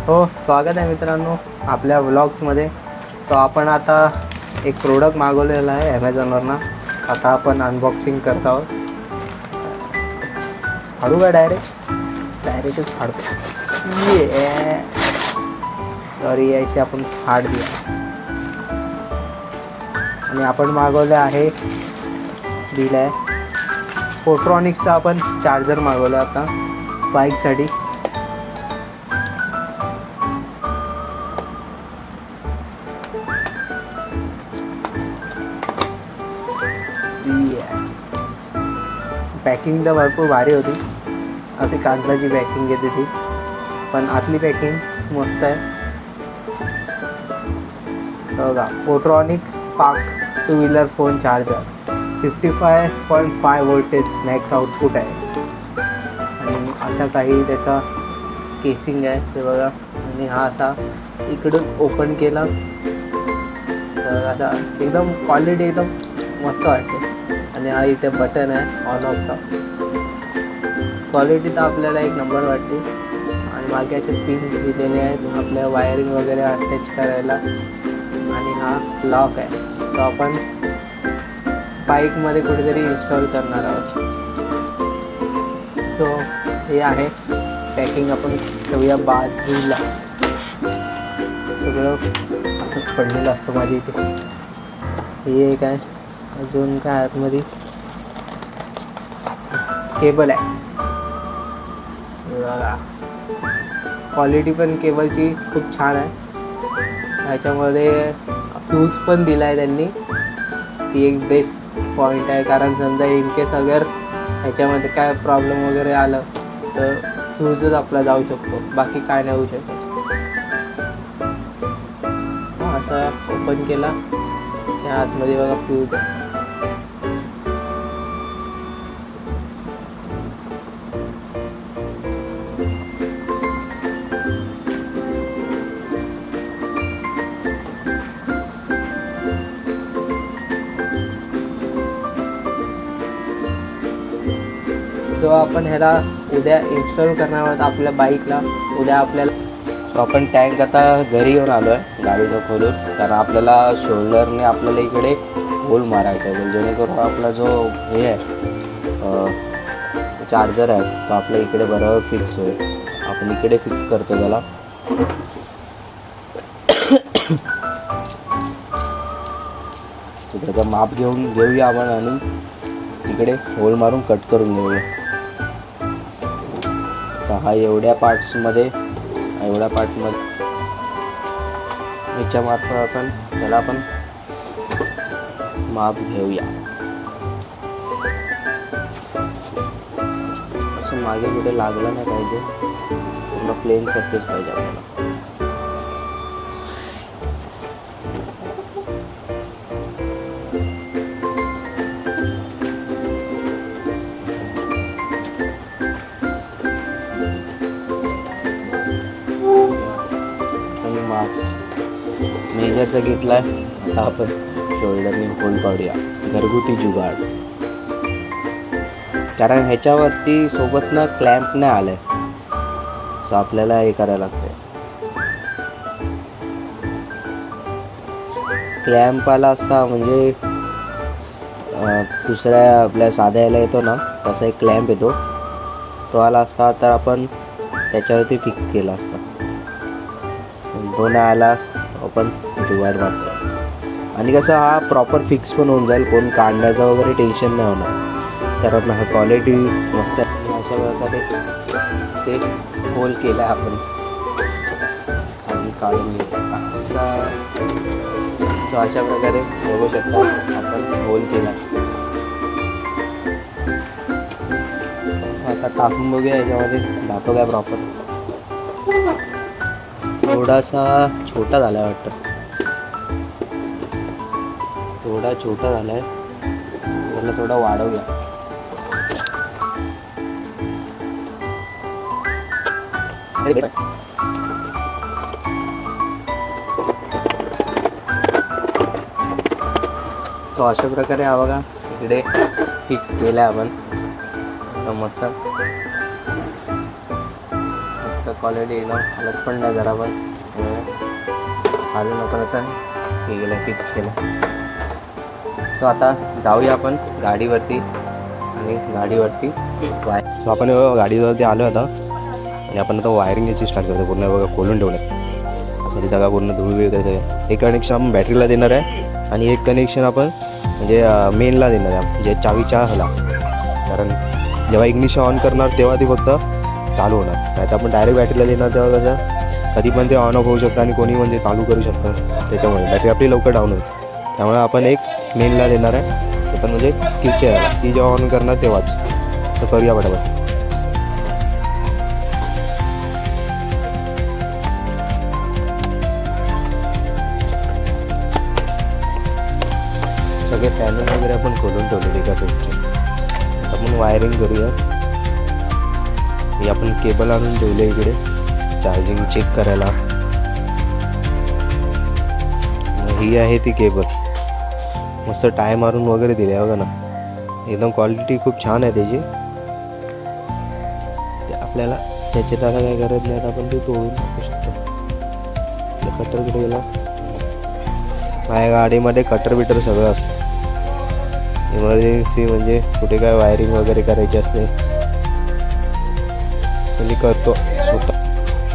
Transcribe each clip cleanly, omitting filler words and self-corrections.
हो, स्वागत आहे मित्रांनो आपल्या व्लॉग्समध्ये. तो आपण आता एक प्रोडक्ट मागवलेला आहे ॲमेझॉनवरनं. आता आपण अनबॉक्सिंग करत आहोत. फाडू का डायरेक्टच फाडतो. सॉरी, ऐसे आपण फाड दिया. आणि आपण मागवलं आहे, दिलं आहे फोट्रॉनिक्सचा आपण चार्जर मागवला आता बाईकसाठी. पॅकिंग तर भरपूर भारी होती. आपली कागदाची पॅकिंग येते ती, पण आतली पॅकिंग मस्त आहे बघा. Portronics Spark 2 wheeler phone charger 55.5 voltage max output आहे. आणि असा काही त्याचा केसिंग आहे ते बघा. आणि हा असा इकडून ओपन केला तर आता एकदम क्वालिटी एकदम मस्त वाटते. आणि हा इथे बटन आहे ऑन ऑफचा. क्वालिटी तर आपल्याला एक नंबर वाटते. आणि मागे असे पिन्स दिलेले आहेत आपल्या वायरिंग वगैरे अटॅच करायला. आणि हा लॉक आहे, तो आपण बाईकमध्ये कुठेतरी इन्स्टॉल करणार आहोत. सो हे आहे पॅकिंग. आपण ठेवूया बाजूला. सगळं असंच पडलेलं असतं माझ्या इथे. हे एक आहे, अजून काय आतमध्ये केबल आहे बघा. क्वालिटी पण केबलची खूप छान आहे. ह्याच्यामध्ये फ्यूज पण दिला आहे त्यांनी. ती एक बेस्ट पॉईंट आहे, कारण समजा इन केस अगर ह्याच्यामध्ये काय प्रॉब्लेम वगैरे आलं तर फ्यूजच आपला जाऊ शकतो, बाकी काय नाही होऊ शकत. असं ओपन केला, त्या आतमध्ये बघा फ्यूज आहे. सो आपण ह्याला उद्या इन्स्टॉल करणार आहोत आपल्या बाईकला. उद्या आपल्याला सो आपण टँक आता घरी येऊन आलो आहे गाडीचं खोलून, कारण आपल्याला शोल्डरने आपल्याला इकडे होल मारायचा आहे, जेणेकरून आपला जो हे आहे चार्जर आहे तो आपल्या इकडे बरोबर फिक्स होईल. आपण इकडे फिक्स करतो त्याला. त्याचं माप घेऊया आपण आणि इकडे होल मारून कट करून घेऊया. हा एवढ्या पार्ट्समध्ये ह्याच्यामार्फत आपण त्याला आपण माप घेऊया. असं मागे कुठे लागलं नाही पाहिजे, पूर्ण प्लेन सरफेस पाहिजे आपल्याला. मेजरचा घेतलाय, आता आपण शोल्डरने होल पाडूया. घरगुती जुगाड, कारण ह्याच्यावरती सोबत ना क्लॅम्प नाही आलंय, सो आपल्याला हे करायला लागतंय. क्लॅम्प आला असता म्हणजे दुसऱ्या आपल्या साध्या याला येतो ना तसा एक क्लॅम्प येतो, तो आला असता तर आपण त्याच्यावरती फिक्स केला असता. तो नाही आला, आपण जुगाड मारतो. आणि कसं हा प्रॉपर फिक्स पण होऊन जाईल, कोण काढण्याचं वगैरे टेन्शन नाही होणार, कारण हा क्वालिटी मस्त आहे. अशा प्रकारे ते होल केला आहे आपण आणि काढून घेऊया. सो अशा प्रकारे बघू शकता आपण होल केला. आता टाकून बघूया याच्यामध्ये जातो काय प्रॉपर. थोडासा छोटा झाला आहे वाटतं, थोडा छोटा झाला आहे, त्याला थोडा वाढवूया. सो अशा प्रकारे हा बघा इकडे फिक्स केला आहे आपण. मस्त क्वालिटी एकदम हालत पण नाही जरा पण हालून आपण असं हे केलं फिक्स केलं. सो आता जाऊया आपण गाडीवरती आणि गाडीवरती सो आपण गाडीवरती आलो आता आणि आपण आता वायरिंग याची स्टार्ट करतो. पूर्ण बघा खोलून ठेवलं मध्ये सगळा पूर्ण धूळ वगैरे. एक कनेक्शन आपण बॅटरीला देणार आहे आणि एक कनेक्शन आपण म्हणजे मेनला देणार आहे म्हणजे चावीच्या ह्याला. कारण जेव्हा इग्निशन ऑन करणार तेव्हा ती फक्त चालू होणार. नाही तर आपण डायरेक्ट बॅटरीला देणार तेव्हा कसं कधी पण ते ऑन ऑफ होऊ शकतं आणि कोणी म्हणजे चालू करू शकतं. त्याच्यामुळे बॅटरी आपली लवकर डाऊन होईल. त्यामुळे आपण एक मेनला देणार आहे ते पण म्हणजे कीच्या ह्याला. की जेव्हा ऑन करणार तेव्हाच. तर करूया पटापट. सगळे पॅनल वगैरे आपण खोलून ठेवले एका साईडचे. आपण वायरिंग करूया. हे आपण केबल आणून ठेवले इकडे चार्जिंग चेक करायला. ही आहे ती केबल. मस्त टाय मारून वगैरे दिले बघा ना. एकदम क्वालिटी खूप छान आहे त्याची. ते आपल्याला त्याच्यात आता काय गरज नाही. आपण ते तोडून टाकू शकतो. कटर गेला. माझ्या गाडीमध्ये कटर बिटर सगळं असतं. इमर्जन्सी म्हणजे कुठे काय वायरिंग वगैरे करायची असले तर मी करतो स्वतः.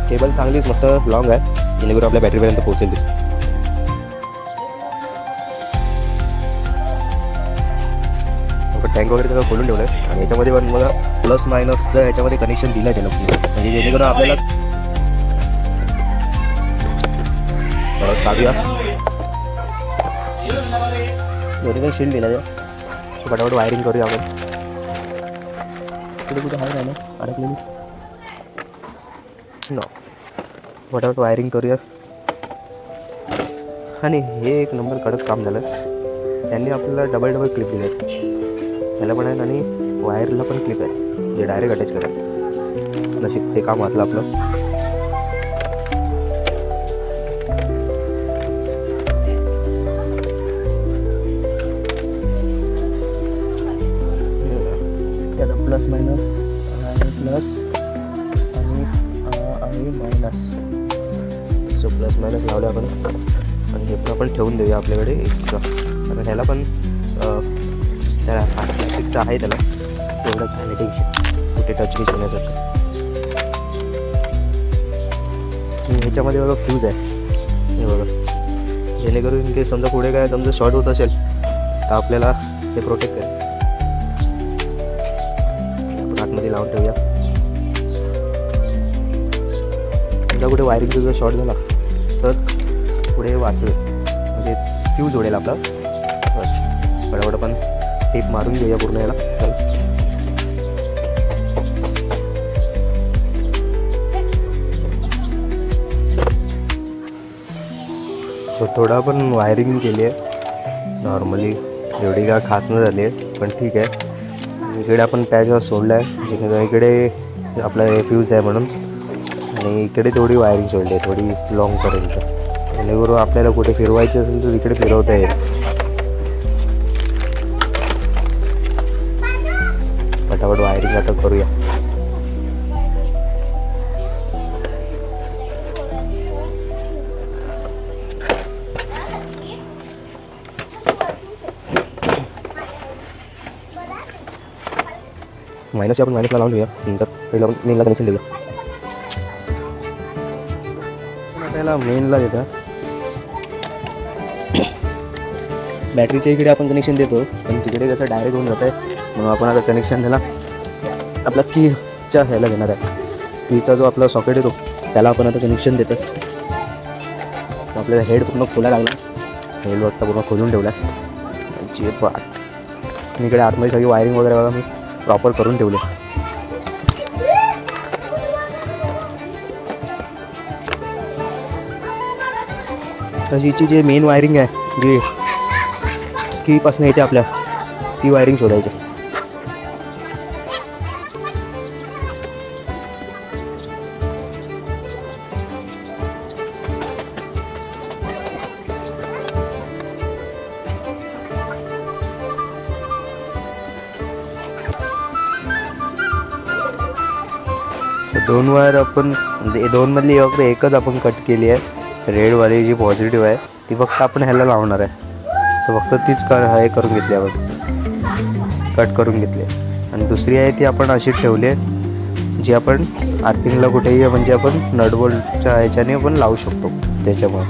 केबल चांगलीच मस्त लॉंग आहे जेणेकरून आपल्या बॅटरीपर्यंत पोहोचेल ती. टँक वगैरे सगळं खोलून ठेवलं आहे आणि याच्यामध्ये पण मला प्लस मायनसचं याच्यामध्ये कनेक्शन दिलं आहे त्याला. म्हणजे जेणेकरून आपल्याला काढूया दोन्ही पण शील्ड दिला आहे. फटाफट वायरिंग करूया आपण. कुठे कुठे आहे ना अडकलेली न. फटाफट वायरिंग करूया. आणि हे एक नंबर कडक काम झालं. त्यांनी आपल्याला डबल क्लिप दिले आहेत. ह्याला पण आहे आणि वायरला पण क्लिप आहे जे डायरेक्ट अटॅच करा. नशीब ते काम वाचलं आपलं. प्लस मायनस आणि प्लस आणि मायनस. सो प्लस मायनस लावले आपण आणि हे पण आपण ठेवून देऊया आपल्याकडे एक्स्ट्रा. कारण ह्याला पण त्याला प्लास्टिकचं आहे त्याला तेवढं झालं टेन्शन कुठे टच बीच होण्यासाठी. ह्याच्यामध्ये बघा फ्यूज आहे हे बघा. जेणेकरून इन केस समजा पुढे काय समजा शॉर्ट होत असेल तर आपल्याला ते प्रोटेक्ट करेल. आतमध्ये लावून ठेवूया. समजा कुठे वायरिंगचा जर शॉर्ट झाला तर पुढे वाचवेल म्हणजे फ्यूज उडेल आपला. बस फटाफट आपण टेप मारून घेऊया पूर्ण याला. सो थोडं आपण वायरिंग केली आहे नॉर्मली. एवढी काय खास न झाली आहे पण ठीक आहे. इकडे आपण पॅच सोडला आहे इकडे आपला फ्यूज आहे म्हणून. आणि इकडे थोडी वायरिंग सोडली आहे थोडी लॉंगपर्यंत. जेणेकरून आपल्याला कुठे फिरवायचं असेल तर तिकडे फिरवता येईल. फटाफट वायरिंग आता करूया. मायनसची आपण मायनसला लावून घेऊया. नंतर पहिला आपण मेनला कनेक्शन देऊया. त्याला मेनला देतात. बॅटरीच्या इकडे आपण कनेक्शन देतो पण तिकडे कसं डायरेक्ट होऊन जात आहे. म्हणून आपण आता कनेक्शन त्याला आपला कीच्या ह्याला देणार आहे. कीचा जो आपला सॉकेट येतो त्याला आपण आता कनेक्शन देतो. आपल्याला हेड पूर्ण खोला लागला. हेड आता पूर्ण खोलून ठेवला आहे. जेप इकडे आतमध्ये सगळी वायरिंग वगैरे बघा मी प्रॉपर करून ठेवले. तशीची जे मेन वायरिंग आहे जी कीपासून येते आपल्या ती वायरिंग शोधायची. 2 वायर आपण म्हणजे 2मधली फक्त एकच आपण कट केली आहे. रेडवाली जी पॉझिटिव्ह आहे ती फक्त आपण ह्याला लावणार आहे. सो फक्त तीच हे करून घेतली आपण, कट करून घेतली. आणि दुसरी आहे ती आपण अशी ठेवली आहे जी आपण आर्थिंगला कुठेही म्हणजे आपण नटबोल्टच्या ह्याच्याने आपण लावू शकतो. त्याच्यामुळे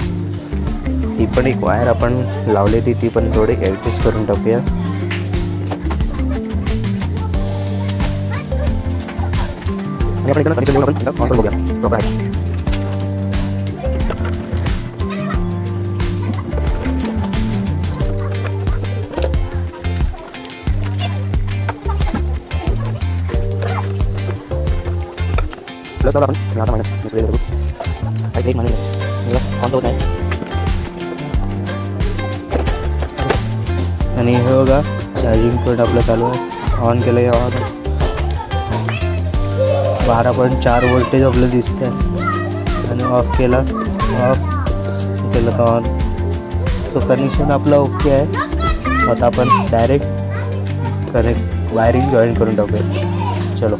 ही पण एक वायर आपण लावलेली ती पण थोडी ॲडजस्ट करून टाकूया. आणि आपण कनेक्शन देऊन आपण ऑन करून बघूया प्रॉपर आहे. प्लस आपण आता मायनस दुसरे करू. एक मायनस ऑन होत नाही. आणि हे बघा चार्जिंग पॉईंट आपलं चालू आहे. ऑन केलं आहे, ऑन 12.4 वोल्टेज आपलं दिसतं आहे. आणि ऑफ केला, ऑफ केलं तर ऑन. तो कनेक्शन आपलं ओके आहे. आता आपण डायरेक्ट वायरिंग जॉईन करून टाकूया. चलो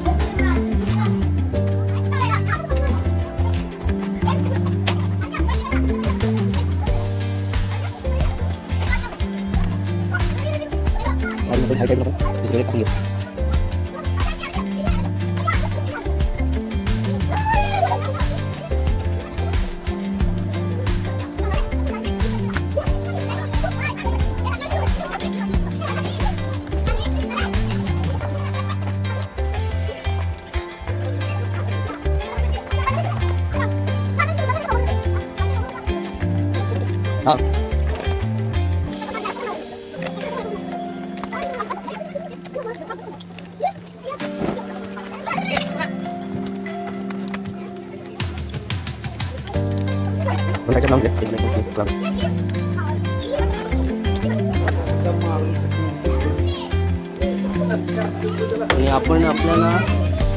आणि आपण आपल्याला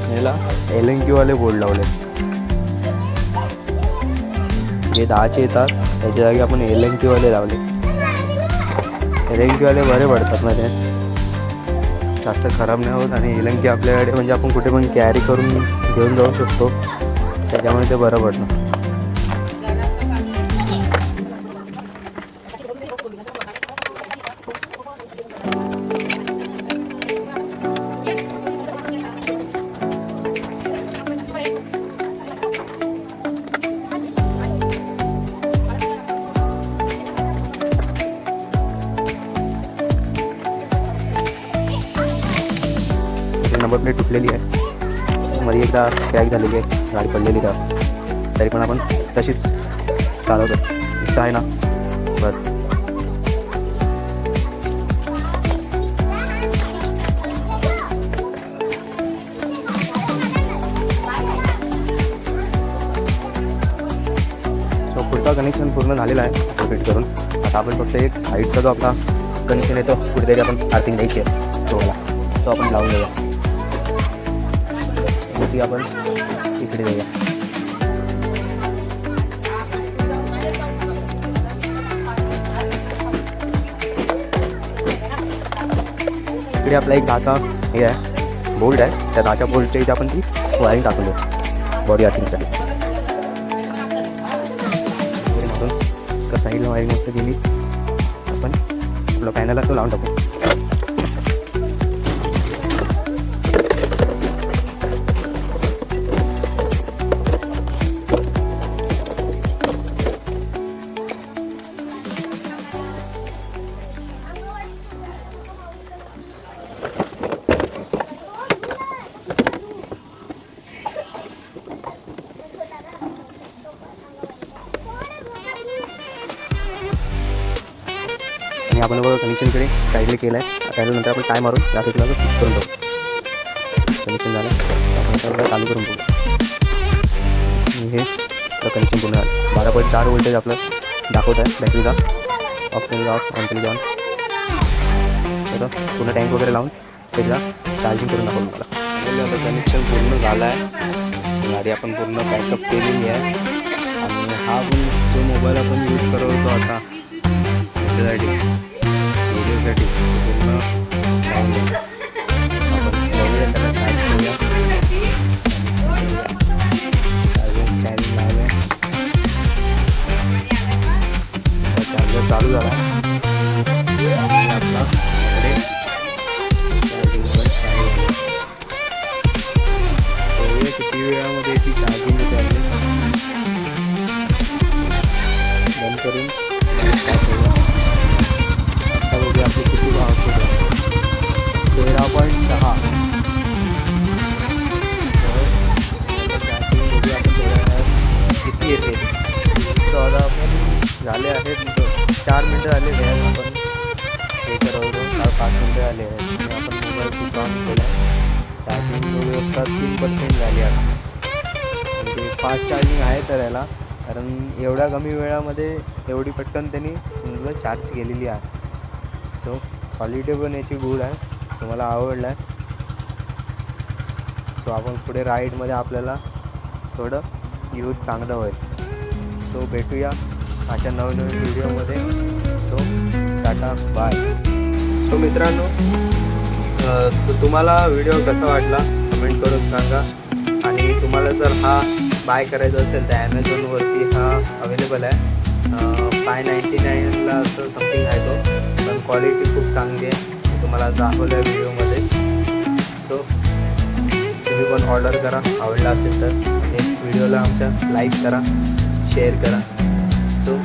ह्याला LNQ वाले बोर्ड लावले. जे 10चे येतात त्याच्या जागी आपण LNQ वाले लावले. LNQ वाले बरे पडतात ना, ते जास्त खराब नाही होत. आणि LNQ आपल्याकडे म्हणजे आपण कुठे पण कॅरी करून घेऊन जाऊ शकतो, त्याच्यामुळे ते बरं पडतं. नंबर प्लेट तुटलेली आहे, मध्ये एकदा क्रॅक झालेली आहे, गाडी पडलेली तर तरी पण आपण तशीच चालवतो. दिसतं आहे ना, बस. सो पुढचा कनेक्शन पूर्ण झालेला आहे फिट करून. आता आपण फक्त एक साईडचा जो आपला कनेक्शन येतो कुठेतरी आपण आर्थिंग द्यायची आहे सोला, तो आपण लावून देऊया. ती आपण इकडे देऊया. इकडे आपला एक 10चा हे आहे, बोल्ट आहे. त्या 10च्या बोल्टच्या इथे आपण ती वायरिंग टाकून देऊ बॉडी आर्थिंगसाठी. म्हणून साईडला वायरिंग मस्त गेली, आपण आपला पॅनलला तो लावून टाकू. आणि आपण बघा कनेक्शनकडे साईडला केलं आहे. त्यानंतर आपण टाय मारून या साईडला फिक्स करून टाकू. कनेक्शन झालं आपण आता चालू करून बघू. हे आपलं कनेक्शन पूर्ण झालं. 12.4 वोल्टेज आपलं दाखवत आहे बॅटरीचा. ऑफ केली ऑफ, ऑन केली ऑन. तर पूर्ण टँक वगैरे लावून त्याला चार्जिंग करून दाखवून मला. आता कनेक्शन पूर्ण झालं आहे. गाडी आपण पूर्ण पॅकअप केलेली आहे. आणि हा पण जो मोबाईल आपण यूज करत होतो आता त्याच्यासाठी व्हिडिओसाठी पूर्ण लावून आपण बघूया, त्याला चार्ज करूया. येते. सो आता आपण झाले आहेत 4 मिनटं झाले घ्यायला आपण हे करवतो 5 मिनटं झाले आहेत आणि आपण मोबाईल खूप ऑन केला आहे. चार्जिंग बघू शकता 3% झाली आता. म्हणजे फास्ट चार्जिंग आहे तर याला, कारण एवढ्या कमी वेळामध्ये एवढी पटकन त्यांनी तुमचं चार्ज केलेली आहे. सो क्वालिटी पण याची गुड आहे, तुम्हाला आवडला आहे. सो आपण पुढे राईडमध्ये आपल्याला थोडं यूज चांगलं होईल. सो भेटूया अशा नवीन व्हिडिओमध्ये. So tata bye. सो मित्रांनो, तुम्हाला व्हिडिओ कसा वाटला कमेंट करून सांगा. आणि तुम्हाला जर हा बाय करायचा असेल तर ॲमेझॉनवरती हा अवेलेबल आहे. 599ला असं समथिंग आहे तो, पण क्वालिटी खूप चांगली आहे, तुम्हाला दाखवलं आहे व्हिडिओमध्ये. सो तुम्ही पण ऑर्डर करा आवडला असेल तर, आणि व्हिडिओला आमच्या लाईक करा, शेअर करा. सो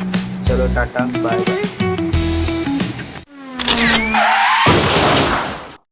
चलो टाटा बाय बाय.